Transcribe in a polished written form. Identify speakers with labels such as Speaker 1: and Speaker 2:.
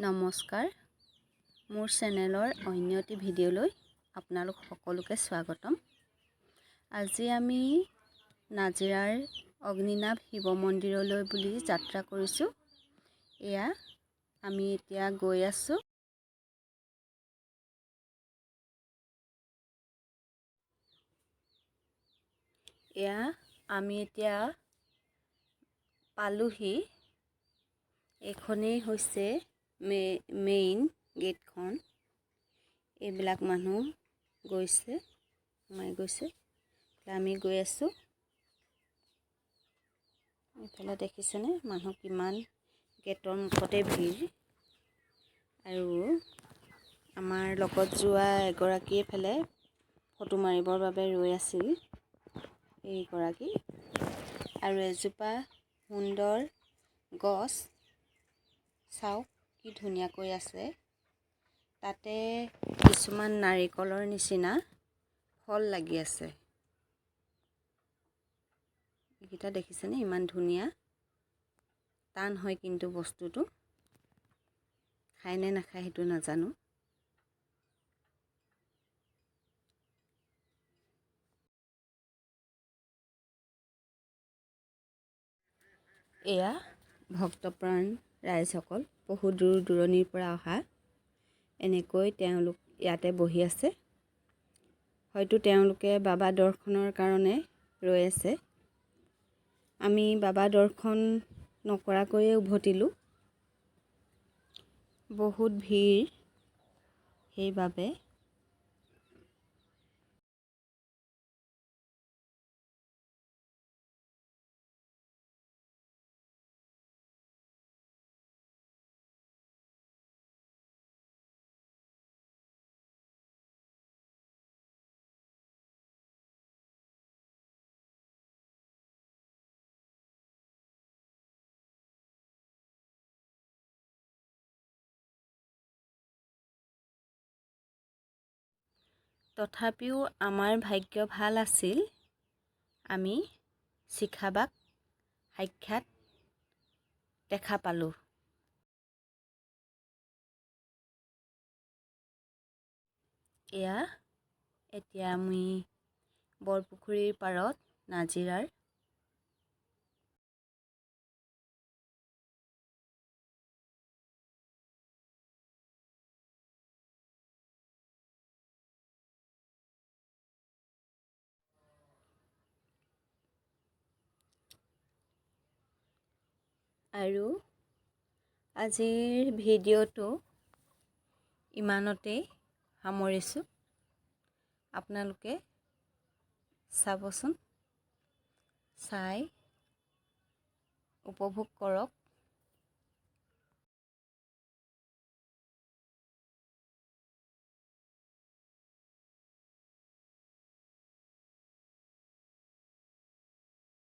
Speaker 1: নমস্কাৰ, মোৰ চেনেলৰ অন্য এটি ভিডিঅ'লৈ আপোনালোক সকলোকে স্বাগতম। আজি আমি নাজিৰাৰ অগ্নিনাভ শিৱ মন্দিৰলৈ বুলি যাত্ৰা কৰিছোঁ। এয়া আমি এতিয়া গৈ আছোঁ। এয়া আমি এতিয়া পালোহি। এইখনেই হৈছে মেইন গেটখন। এইবিলাক মানুহ গৈছে, সোমাই গৈছে। আমি গৈ আছোঁ। এইফালে দেখিছেনে মানুহ কিমান, গেটৰ মুখতে ভিৰ। আৰু আমাৰ লগত যোৱা এগৰাকী এইফালে ফটো মাৰিবৰ বাবে ৰৈ আছিল। এইগৰাকী আৰু এজোপা সুন্দৰ গছ, চাওক কি ধুনীয়াকৈ আছে। তাতে কিছুমান নাৰিকলৰ নিচিনা ফল লাগি আছে। এইকেইটা দেখিছেনে ইমান ধুনীয়া। টান হয় কিন্তু বস্তুটো, খায় নে নাখায় সেইটো নাজানো। এয়া ভক্তপ্ৰাণ ৰাইজসকল, বহু দূৰ দূৰণিৰ পৰা অহা। এনেকৈ তেওঁলোক ইয়াতে বহি আছে। হয়তো তেওঁলোকে বাবা দৰ্শনৰ কাৰণে ৰৈ আছে। আমি বাবা দৰ্শন নকৰাকৈয়ে উভতিলোঁ। বহুত ভিৰ, সেইবাবে তথাপিও আমাৰ ভাগ্য ভাল আছিল। আমি শিখাবাক সাক্ষাৎ দেখা পালোঁ। এয়া এতিয়া আমি বৰপুখুৰীৰ পাৰত নাজিৰাৰ। আৰু আজিৰ ভিডিঅ'টো ইমানতেই সামৰিছোঁ। আপোনালোকে চাবচোন, চাই উপভোগ কৰক।